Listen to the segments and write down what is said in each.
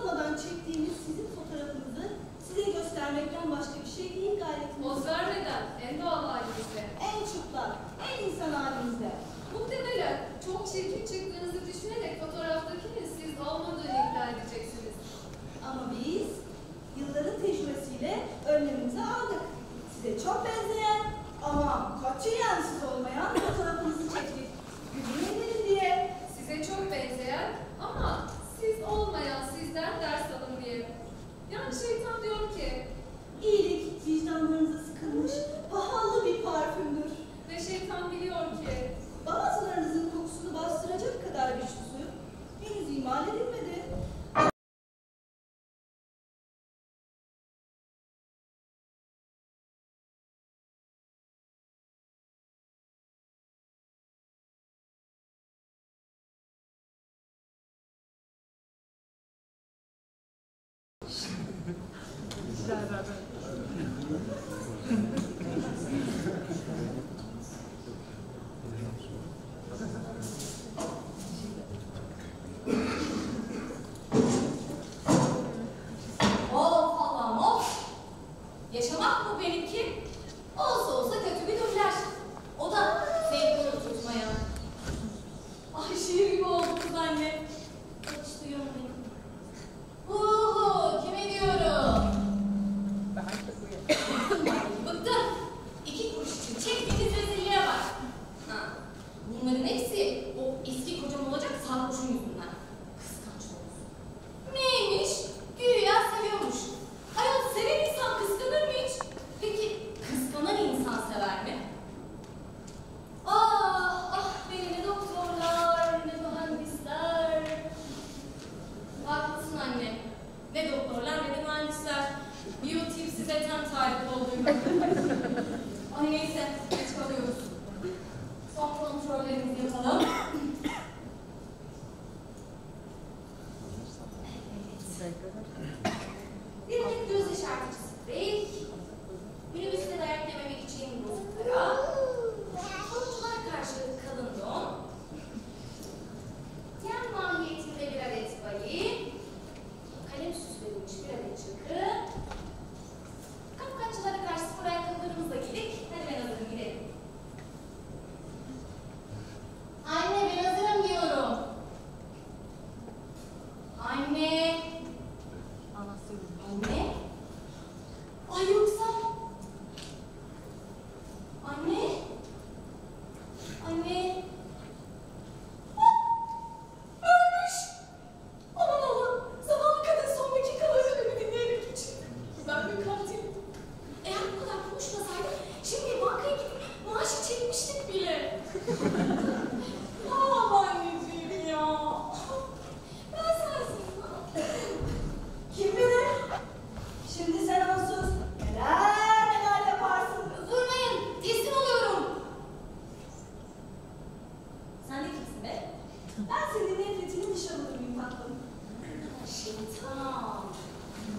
olmadan çektiğimiz sizin fotoğrafınızı size göstermekten başka bir şey değil gayretimiz. Poz vermeden en doğal halimizde. En çıplak, en insan halimizde. Muhtemelen çok çirkin çıktığınızı düşünerek fotoğraftakinin siz olmadığını iddia edeceksiniz. Ama biz yılların tecrübesiyle önlemimizi aldık. Size çok benzeyen ama katiyen siz olmayan fotoğrafınızı çektik. Güvenin diye. Size çok benzeyen ama siz olmayan sizden ders alın diye. Yani şeytan diyor ki, İyilik vicdanlarınıza sıkılmış pahalı bir parfümdür. ve şeytan biliyor ki, Bazılarınızın kokusunu bastıracak kadar güçlüsü henüz imal edilmedi. Of Allah'ım of! Yaşamak mı benimki? Olsa olsa kötü bir dublaj. O da sevgini tutmaya. Ay şiir gibi oldu kız anne. Hiç duyuyor muyum? Kime diyorum? Bıktım. 2 kuruş için çektiğiniz rezilliğe bak. Ha, bunların hepsi o eski kocam olacak sarhoşun yüzünden. Kıskanç olsun. Neymiş? Güya seviyormuş. Ayol seven insan kıskanır mı hiç? Peki kıskanan insan sever mi? Ah ah beni ne doktorlar ne mühendisler. Haklısın anne. Ne doktorlar ne de mühendisler. Biyotip size tam tarif olduğu. Ay neyse geç kalıyoruz. Son kontrollerimizi yapalım. Bir adet göz yaşartıcı sprey, minibüste dayak yememek için bozuk para, havuçlar karşı kalın don, yan mahiyetinde bir adet bali, kalem süslenmiş bir adet çakı, kapkaççılara karşı spor ayakkabılarımızla giydik. Hadi ben hazırım gidelim. Anne ben hazırım diyorum. Anne. Anne? Ay yoksa... Anne? Anne? Ölmüş! Aman Allah'ım! Zavallı kadın son dakikalarını beni dinleyerek için. Ben bir katilim. Eğer bu kadar konuşmasaydım şimdi bankaya gidip maaşı çekmiştik bile. Anneciğim ya! Ben sensiz ne yapayım? Kim bilir? Şimdi sen onsuz neler yaparsın? Durmayın! Teslim oluyorum! Sen de kimsin be? Ben senin nefretinin nişanlıyım tatlım. Şeytan!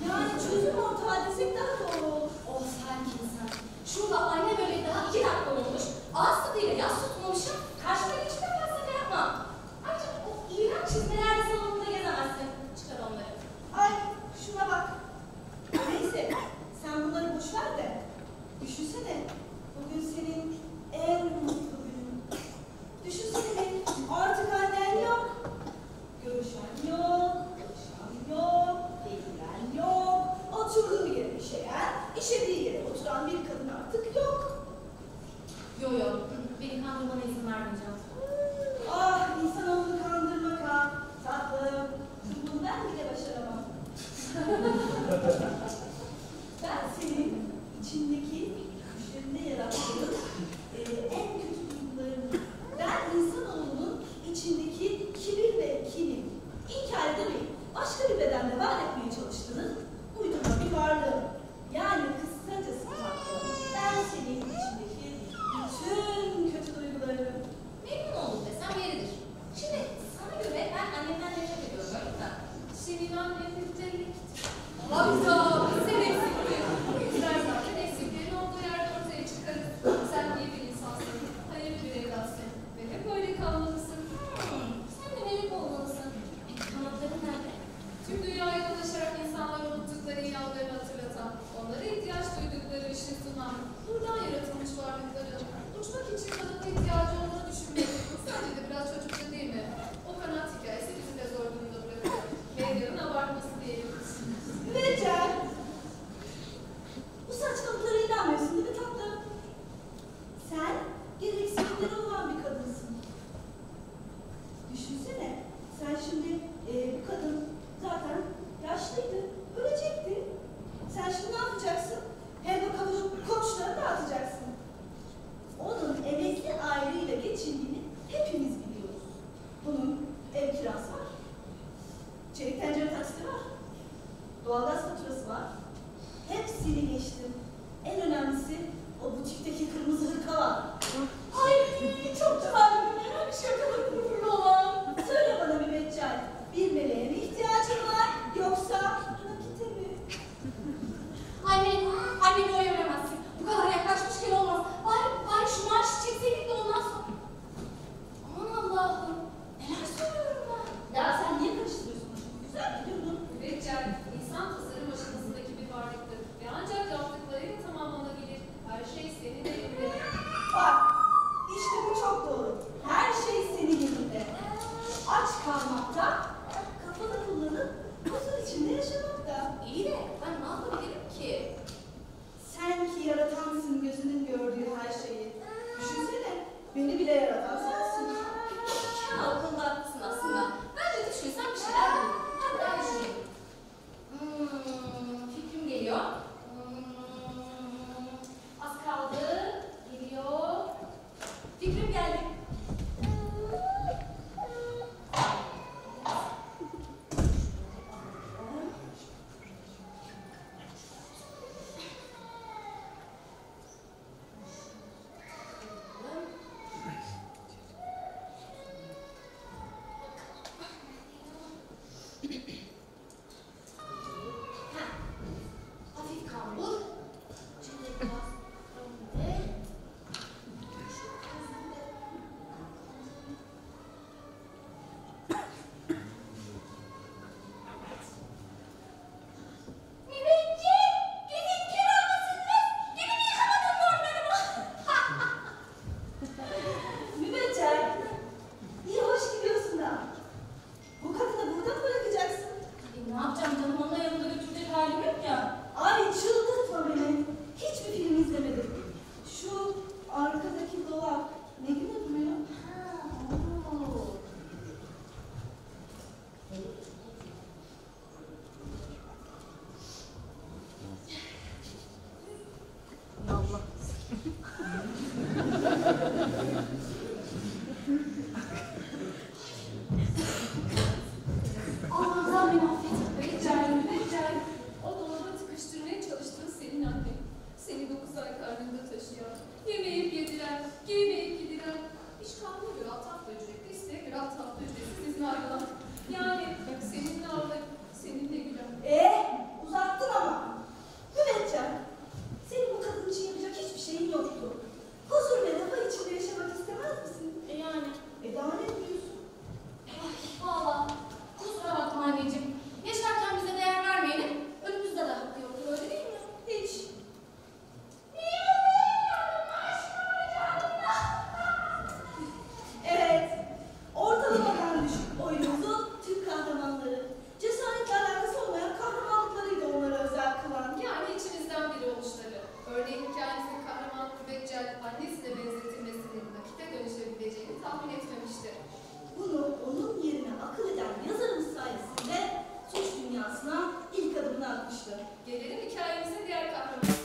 Yani çözüm ortağı desek daha doğru olur. Oh sen kimsin? Şurada anne böyle daha 2 dakika olmuş. Ağız tadıyla yas tutmamışım. Karşıma geçip de felsefe yapma. Ayrıca o iğrenç çizmelerle salonunda gezemezsin. Çıkar onları. Ay şuna bak. Neyse sen bunları boş ver de. Düşünsene bugün senin en mutlu günün. Düşünsene artık annen yok. Görüşen yok. Konuşan yok. Eğilen yok. Oturduğu yere işeyen, işediği yere oturan bir kadın artık yok. Yo yo. Beni kandırmana izin vermeyeceğim. Ah insanoğlunu kandırmak ha. Tatlım. Bunu ben bile başaramam. Ben senin içindeki düşlerinde yarattığın en kötü duygularını, ben insanoğlunun içindeki kibir ve kinin inkar edemeyin. Başka bir bedende var etmeye çalıştığını uydurma bir varlığı. Yani kısacası tatlım. Ben senin içindeki bütün kötü duygularını Memnun oldum desem yeridir. Şimdi sana göre ben annemden nefret ediyorum öyle mi? senin annen niteliktir. Hayda! Sen eksiktin. Bu yüzden zaten eksiklerin olduğu yerde ortaya çıkarız. Sen hepsiyle geçtim. En önemlisi o butikteki kırmızı hırka var. Ay çok güzel bir merak şakalı kuru olan. Söyle bana bir Beccal, bir meleğe mi ihtiyacın var yoksa nakite mi? Anne böyle veremezsin. Bu kadar yaklaşmışken olmaz. Bari şu maaşı çekseydik de ondan sonra. Aman Allah'ım. Neler söylüyorum ben? Ya sen niye karıştırıyorsun? Güzel biliyordun. Beccal, insan tasarım aşamasındaki bir varlıktır ve ancak yaptıklarıyla tamamlanabilir. Her şey senin elinde. Bak, işte bu çok doğru. Her şey senin elinde. Aç kalmakta, kafanı kullanıp huzur içinde yaşamakta. İyi de ben ne yapabilirim ki? Sen ki yaratansın gözünün gördüğü her şeyi. Düşünsene, beni bile yaratan sensin. Ya o konuda haklısın aslında. Bence düşünsem bir şeyler bulurum. Hadi ben düşüneyim. Fikrim geliyor. Az kaldı. Geliyor. Fikrim geldi. Hafif kambur. Şimdi biraz önde. Müveccih! Gidin kör olmasınız! Gidin yıkamadın morlarımı! Mübeccel, iyi hoş gidiyorsun da. Bu kadını burada mı bırakacaksın? Ne yapacağım canım? Onunla yanında götürecek halim yok ya. Ay çıldırtma beni. Hiçbir film izlemedim. Şu arkadaki dolap ne güne duruyor? Allah'ım beni affet. Beccal, o dolaba tıkıştırmaya çalıştığın senin annen. Seni 9 ay karnında taşıyan, yemeyip yediren, giymeyip gidiren, iş kanuna göre alt hafta ücretli, isteğe göre alt hafta ücretsiz izin ayrılan. Yani seninle ağlayıp, seninle gülen. Uzattın ama. Mübeccel, senin bu kadın için yapacak hiçbir şeyin yoktu. Huzur ve refah içinde yaşamak istemez misin? Yani. Daha ne biliyorsun? Ay valla. Kusura bakma anneciğim. Yaşarken bize değer vermeyenin önümüzde de hakkı yoktur öyle değil mi? Hiç. Evet, ortalamadan düşük oyunumuzu Türk kahramanları, cesaretle alakası olmayan kahramanlıklarıyla onlara özel kılan. Yani içimizden biri oluşları. Örneğin hikayemizin kahramanı Beccal, annesine benzetilmesinin nakite dönüşebileceğini tahmin etmemişti. Bunu onun yerine akıl eden yazarımız sayesinde suç dünyasına ilk adımını atmıştı. Gelelim hikayemizin diğer kahramanı.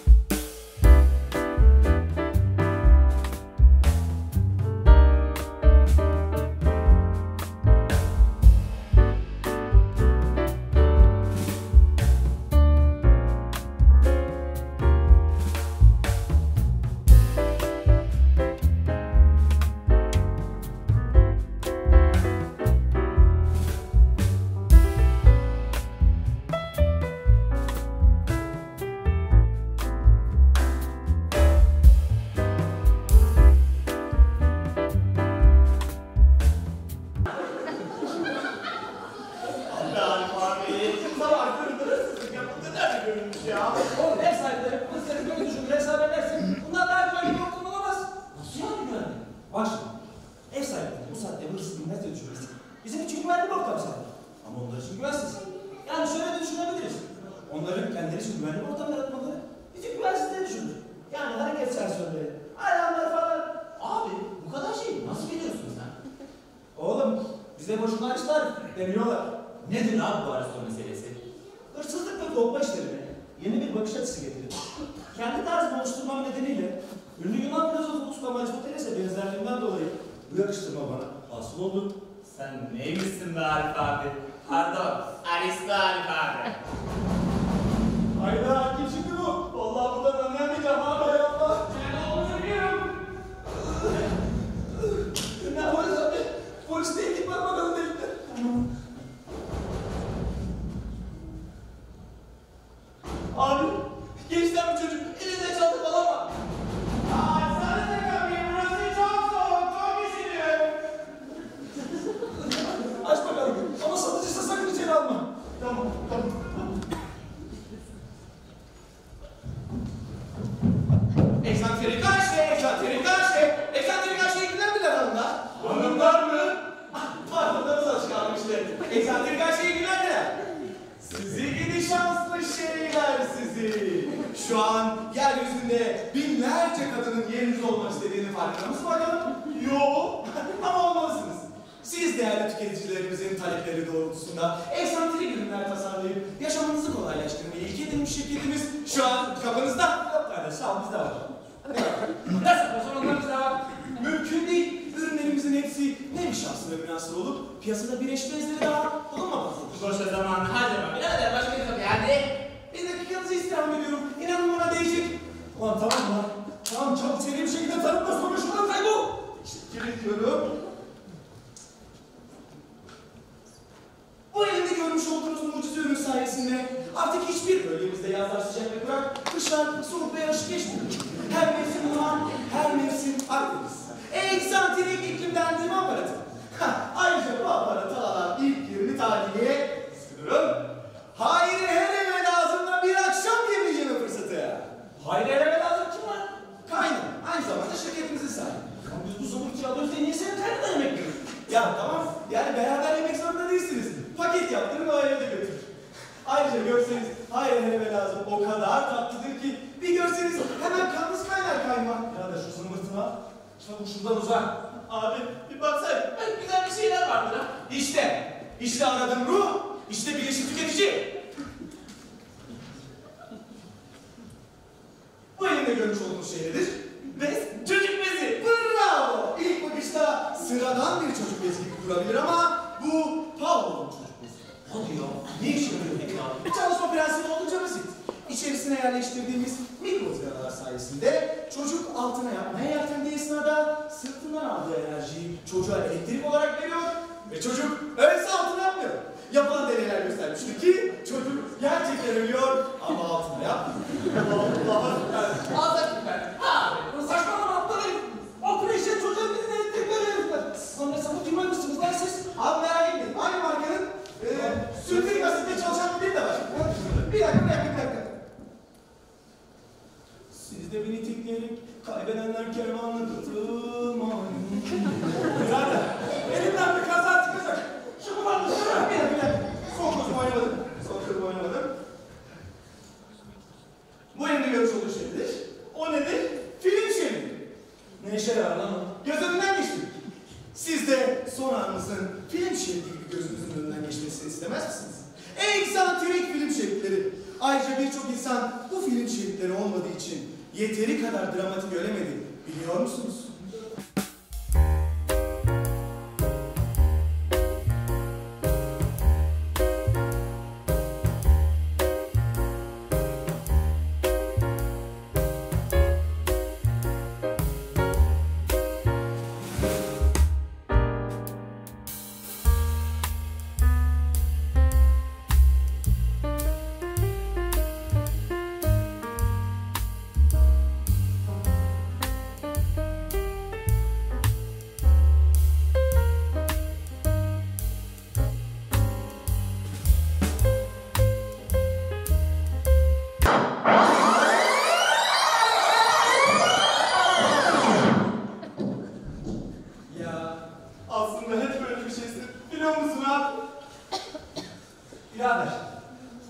Oğlum ev sahipleri kızları böyle düşünür, hesap edersin. Bunlar daha güvenli bir ortam olamaz. Nasıl yani güvenli? Bak şimdi, ev sahipleri bu saatte hırsız binlerce düşürürsün. Bizim için güvenli bir ortam sahip. Ama onlar için güvensiz. Yani şöyle de düşünebiliriz. Onların kendileri için güvenli bir ortam yaratmaları bizi güvensizliğe düşürür. Yani hareket sensörleri, alarmlar falan. Abi bu kadar şeyi nasıl biliyorsun sen? Oğlum bize boşuna açlar demiyorlar. Nedir abi bu arası meselesi? Hırsızlık ve korkma işlerine yeni bir bakış açısı getirdi. Kendi tarzımı oluşturmam nedeniyle ünlü Yunan filozofu Usta Aristoteles'e benzerliğinden dolayı bu yakıştırma bana hasıl oldu. Sen neymişsin be Arif abi? Pardon, Aristo Arif abi. Hayda kim çıktı bu? Egzantrik her şeyi gülerler. Sizi gidi şanslı şeyler sizi. Şu an yeryüzünde binlerce kadının yerinizde olmak istediğini farkında mısınız bakalım? Yok. Ama olmalısınız. Siz değerli tüketicilerimizin talepleri doğrultusunda eksantrik ürünler tasarlayıp yaşamınızı kolaylaştırmayı ilke edinmiş şirketimiz şu an kapınızda. Yok kardeş, sağ ol, bizde var. Nasıl? Sorunlarımızda var. Mümkün değil. Ürünlerimizin hepsi nevi şahsı ve münasır olup piyasada bir eş benzeri daha bulunmamaktadır. Boşa zamanını harcama. Birader başka bir kapı yani. Bir dakikanızı istirham ediyorum. İnanın bana değecek. Ulan tamam lan. Tamam çabuk seri bir şekilde tanıtma sonra şuradan kaybol. Teşekkür ediyorum. Bu elimde görmüş olduğunuz mucize ürün sayesinde artık hiçbir bölgemizde yazlar sıcak ve kurak, kışlar soğuk ve yağış geçmiyor. Her mevsim Yunan, her mevsim Akdeniz. Eksantrik iklimlendirme aparatı. Ayrıca bu aparatı alan ilk yerini tarihiye sıkıyorum. Hayır hele lazımda bir akşam yemeği yeme fırsatı. Hayır eleme lazım kim lan? Kaynım, aynı zamanda şirketimizin sahibi. Lan biz bu zımbırtıyı alıyoruz diye niye senin kaynına yemek yiyoruz? Ya tamam, yani beraber yemek zorunda değilsiniz. Paket yaptırın o eve de götürün. Ayrıca görseniz hayır hele lazım o kadar tatlıdır ki bir görseniz hemen kanınız kaynar kaymak. Ya da şu zımbırtına çabuk şuradan uzak. Abi bir baksana, güzel bir şeyler vardır ha. İşte aradığım ruh, işte bilinçli tüketici. Bu elimde görmüş olduğunuz şey nedir? Bez, çocuk bezi. Bravo! İlk bakışta sıradan bir çocuk bezi gibi durabilir ama bu Pavlov'un çocuk bezi. Hadi ya. Ne işe yarıyor peki abi? Çalışma prensibi oldukça basit. İçerisine yerleştirdiğimiz mikro ızgaralar sayesinde çocuk altına yapmaya yeltendiği esnada sırtından aldığı enerjiyi çocuğa elektrik olarak veriyor ve çocuk öyleyse altına yapmıyor. Yapılan deneyler göstermiştir ki çocuk gerçekten ölüyor ama altına yapmıyor. Allah'a Ağzına ben. Ha. Saçmalama aptalayım. O kreşe çocuğa birine elektrik veriyorlar. Lan ne sapık bilmez misiniz lan siz? Abi merak etmeyin. Aynı markanın sülfürik asitle çalışan bir de var. Bir dakika. Siz de beni tekleyerek kaybedenler kervanına katılmayın. Birader, elimden bir kaza çıkacak. Şu kulağını şuraya. Bir dakika. Son kozumu oynamadım. Bu elimde görmüş olduğu şey nedir? O nedir? Film şeridi. Ne işe yarar lan o? Göz önünden geçti. Siz de son anınızın film şeridi gibi gözünüzün önünden geçmesini istemez misiniz? Eksantrik film şeritleri. Ayrıca birçok insan bu film şeritleri olmadığı için yeteri kadar dramatik ölemedi. Biliyor musunuz? Aslında hep böyle bir şeysin. Biliyor musun abi? Birader,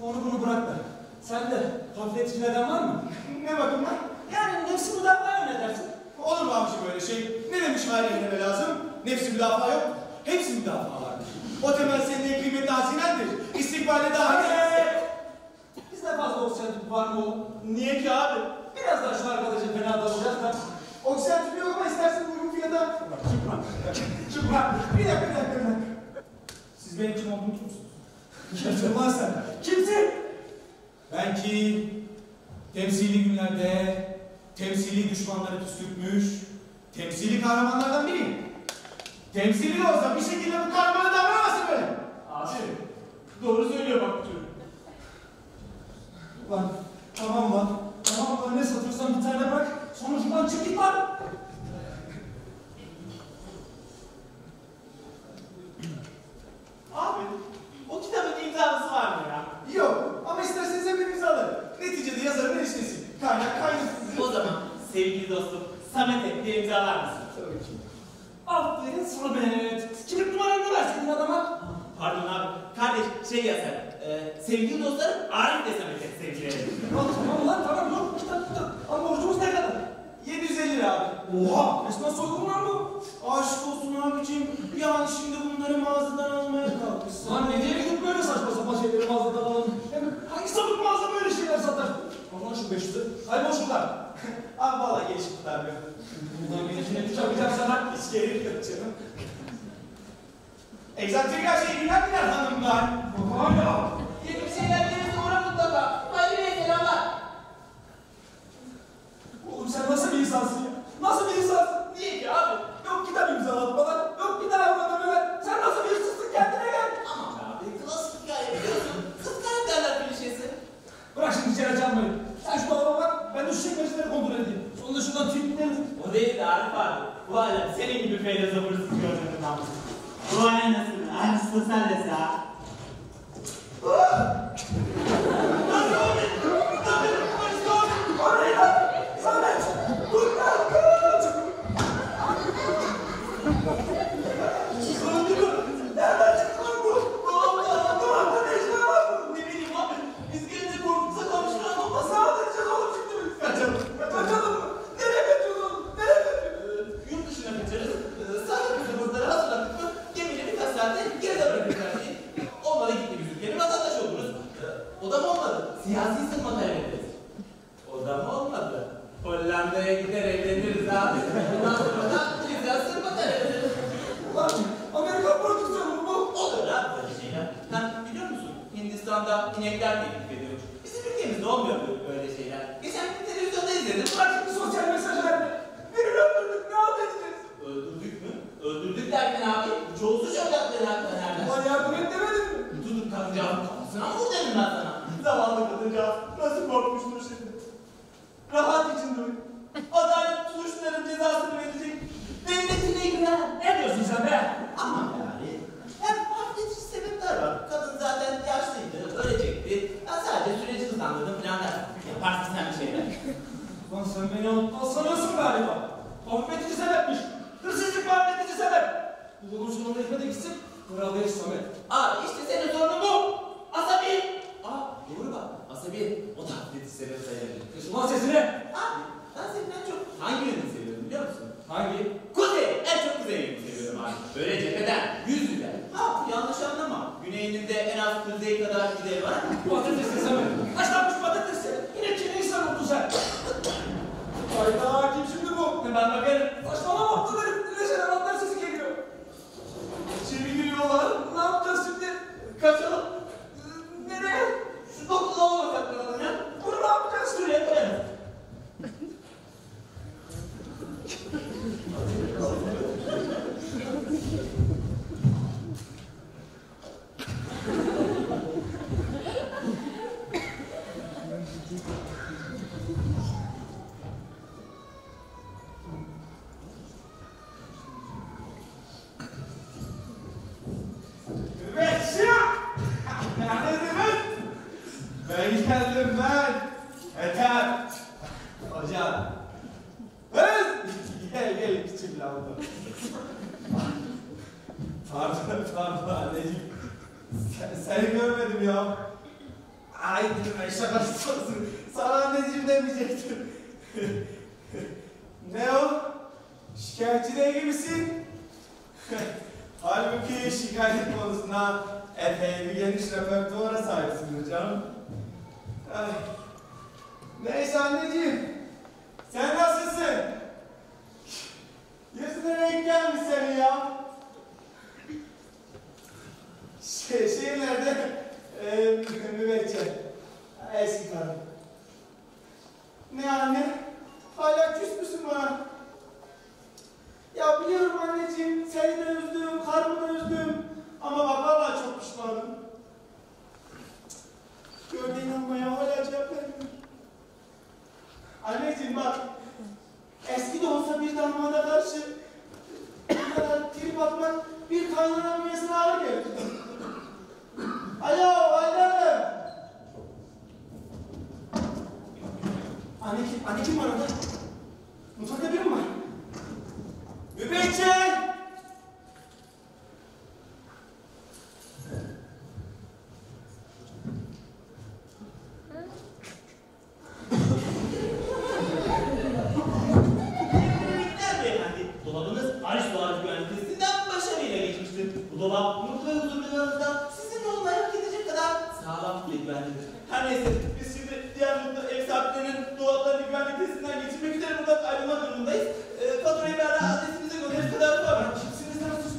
onu bunu bırak da. Sende hafifletici neden var mı? Ne bakımdan? Yani nefsi müdafaa ne dersin? Olur mu abiciğim böyle şey? Ne demiş haliyle lazım? Nefsi müdafaa yok. Hepsi müdafaa vardır. O temel senin en kıymetli hazinendir. İstikbale dahil. Bizde fazla oksijen var mı oğlum? Niye ki abi? Biraz daha şu arkadaşa fena dalacağız da. Oksijen tüpü yok ama istersen uygun fiyata. Çıkma. Bir dakika. Siz benim kim olduğumu biliyor musunuz? Kimsin lan sen? Kimsin? Ben ki temsili günlerde temsili düşmanları püskürtmüş, temsili kahramanlardan biriyim. Temsili de olsa bir şekilde bu kahramana davranamazsın böyle. Abi. Doğru söylüyor bak bu çocuk. Lan tamam lan. Tamam lan ne satıyorsan bir tane bırak. Sonra şuradan çık git lan. Abi, o kitabın imzalısı var mı ya? Yok, ama isterseniz hepimiz alırım. Neticede yazarın erişmesi. Kaynak kaynasız. O zaman sevgili dostum Samet'e bir imzalar mısın? Tabii ki. Aferin Samet. Kimlik numaranı verseydin adama. Pardon abi. Kardeş şey yazar. Sevgili dostlarım Arif de Samet'e sevgilerim. Tamam lan tamam dur. Kitap. Ama borcumuz ne kadar? 750 lira abi. Oha! Resmen soygun lan bu. Aşk olsun abicim. Yani şimdi bunları mağazadan almaya kalkmışsın. Lan ne diye gidip böyle saçma sapan şeyleri mağazadan alalım. Hem hangi sapık mağaza böyle şeyler satar? Al lan şu 500'ü. Kaybol şuradan. Abi valla geç kurtarmıyor. Buradan gelişine düşebileceğim sana. Hiç gerek yok canım. Egzantrik her şeyi bilen hanımlar. Hala. Yeni bir şeyler gelirse uğra mutlaka. Hadi be selamlar. Oğlum sen nasıl bir insansın ya? Nasıl bir insansın? Niye ki abi? Yok kitap imzalatmalar, yok bir daha öğrenmeler. Sen nasıl bir hırsızsın kendine gel. Aman abi klasik hikaye biliyorsun. Kız karakterler klişesi. Bırak şimdi içeri çalmayı. Sen şu dolaba bak, ben de şu çekmeceleri kontrol edeyim. Sonunda şuradan tüyüp gidelim. O değil de Arif abi. Bu alem senin gibi feyle sabırsız görmedim namussuz. Bu alem nasıl? Aynısı sen de sağ. Arayın lan! Samet! Dur lan! Kaç! Öldü mü? Nereden çıktı lan bu? Dolapta ne işler var bu? Ne bileyim abi. Biz gelince korkutsa konuşulan olmaz. Nasıl alacağız oğlum şimdi biz? Kaçalım. Kaçalım mı? Nereye kaçıyoruz oğlum? Nereye kaçıyoruz? Yurt dışına kaçarız. Sağlık kızımızları hazırladık mı? Gemiyle birkaç saatte geride bırakırız her şeyi. Olmadı gittiğimiz ülkenin vatandaşı oluruz. O da mı olmadı? Siyasi sığınma talep ederiz. O da mı olmadı? Hollanda'ya gider evleniriz abi. Bundan sonra da siyasi sığınma talep ederiz. Lan Amerikan prodüksiyonu bu. Olur abi böyle şeyler. Sen biliyor musun? Hindistan'da inekler teklif ediyor. Bizim ülkemizde olmuyor böyle şeyler. Geçen gün televizyonda izledim. Bırak şimdi sosyal mesaj verme. Birini öldürdük, ne halt edeceğiz? Öldürdük mü? Öldürdük derken abi. Bu çoğulsuz evlatları hakkında nereden? Ulan yardım et demedin mi? Tutup kadıncağızın kafasına mı vur dedim ben sana? Zavallı kadıncağız nasıl korkmuştur şimdi. Rahat içinde uyuyor. Adalet suçların cezasını verecek. Devletine güven. Ne diyorsun sen be? Aman yani. Hem hafifletici sebepler var. Kadın zaten yaşlıydı, ölecekti. Ben sadece süreci hızlandırdım falan der. Yaparsın sen bir şeyler. Lan sen beni aptal sanıyorsun galiba. Hafifletici sebepmiş. Hırsızlık ve hafifletici sebep. Bu bunun sonunda hikmete gitsin. Kral Bey Samet. Abi işte senin sorunun bu. Asabi. Doğru bak. Asabi. O da hafifletici sebep sayılır. Kız ulan sesini. Abi ben seni en çok hangi yönünü seviyorum biliyor musun? Hangi? Kuzey! En çok kuzey yönünü seviyorum abi. Böyle cepheden, yüz yüze. Yanlış anlama. Güneyinde en az kuzey kadar gider var. Patatesi Samet. Haşlanmış patatesi. Yine çiğne insan oldun sen. Hayda kim şimdi bu? Ben bakarım. Saçmalama aptal herif. Ne şeyler anlar sesi geliyor. Şimdi gülüyorlar. Ne yapacağız şimdi? Kaçalım. Nereye? Şu dokuzda olmasak ne ya? Bunu ne yapacağız? Şuraya koyalım. Ben geldim ben. Yeter. Hocam. Kız. Gel küçük lavabo. Pardon anneciğim. Seni görmedim ya. Ay dedim şakası olsun. Sana anneciğim demeyecektim. Ne o? Şikayetçi ne gibisin? Halbuki şikayet konusunda epey bir geniş repertuara sahipsiniz canım. Ay. Neyse anneciğim. Sen nasılsın? Yüzüne renk gelmiş senin ya. Şehir nerede? Müvecceh. Eski karım. Ne anne? Hala küs müsün bana? Ya biliyorum anneciğim, seni de üzdüm, karımı da üzdüm. Ama bak vallahi çok pişmanım. Gördüğün ama ya hala cevap vermiyor. Anneciğim bak, eski de olsa bir damada karşı bu kadar trip atmak bir kaynana bünyesine ağır gelir. Alo, anne! Anne kim var orada? Mutfakta biri mi var? Mübeccel! mutlu ve huzurlu bir yanınızda sizinle olmayı hak edecek kadar sağlam ve güvenlidir. Her neyse biz şimdi diğer mutlu ev sahiplerinin dolaplarını güvenlik testinden geçirmek üzere buradan ayrılmak durumundayız. Faturayı ver adresimize göndeririz kadar var. Kimsiniz lan siz?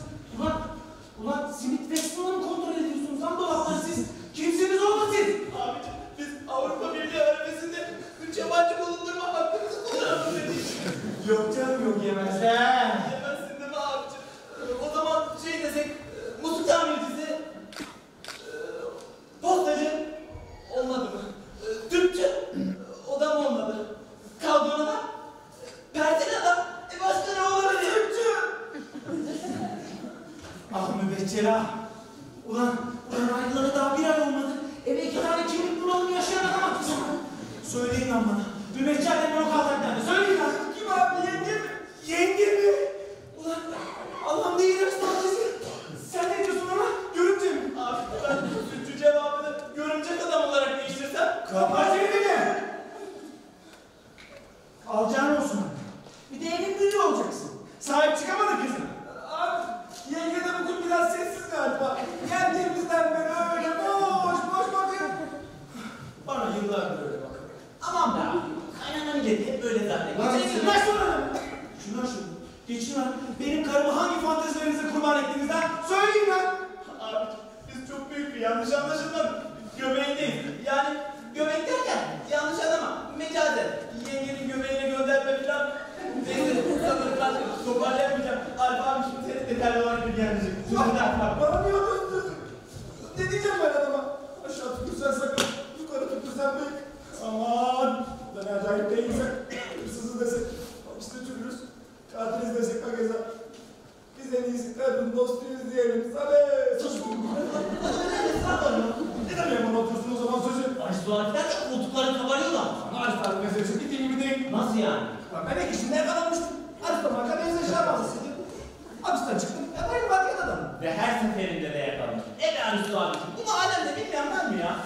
Ulan simit ve sınırı mı kontrol ediyorsunuz lan dolapları siz? Kimsiniz oğlum siz? Abicim biz Avrupa Birliği arifesinde 3 yabancı bulundurma hakkımızı kullanıyoruz. Yok canım yok yemezler. Yemezsin değil mi abicim? O zaman şey desek, musluk tamircisi, postacı olmadı mı? Tüpçü, o da mı olmadı? Kaldırın adam, pertel adam, başka ne olabilir? Tüpçü! Ah mübeccel ah. Ulan ayrılalı daha bir ay olmadı. Eve 2 tane kimlik bulalım yaşayan adam attı sana. Söyleyin lan bana. Mübeccel de o kaldırdı. Söyleyin lan. Kim abi yenge mi? Yenge mi? Ulan Allah'ım ne iğrenç tatlısın. Sen ne diyorsun ona? Görümce mi? Abi ben tüpçü cevabını görümcek adam olarak değiştirsem? Kapat elini! Alacağın olsun. Bir de evin büyüğü olacaksın. Sahip çıkamadın kızına. Abi, yenge de bugün biraz sessiz galiba. Geldiğimizden beri öyle boş bakıyor. Bana yıllardır öyle bakıyor. Aman be abi, kaynananın geldi hep böyle zaten. Lan şunlar şunlar. Şunlar şunu. Geçin lan. Benim karımı hangi fantezilerinize kurban ettiğinizden söyleyin lan. Abi biz çok büyük bir yanlış anlaşılma göbeğindeyiz. Yani göbek derken yanlış anlama. Mecazen. Yengenin göbeğine gönderme falan. Neyse sanırım ben toparlayamayacağım. Alfa abi şimdi seni detaylı olarak bilgilendirecek. Bana niye öldürdün? Ne diyeceğim ben adama? Aşağı tükürsen sakın, yukarı tükürsen büyük. Aman! Ben acayip değilsek, hırsızı desek, işte tükürürüz. Katiliz desek hakeza. Biz en iyisi kadın dostuyuz diyelim. Sabe! Sus! Ne demeyeyim bana otursun o zaman sözü? Aristokratlar da koltukları kabarıyorlar. Bana Arif'ten meselesi gittiğin gibi değil. Nasıl yani? Ben ek işinde yakalanmıştım. Arif'ten marka benzer şey yapmazsın. Hapisten çıktım. Ben bankaya adamım. Ve her seferinde de yakalanmış. Evet Aristo abicim. Bunu alemde bilmeyen var mı ya?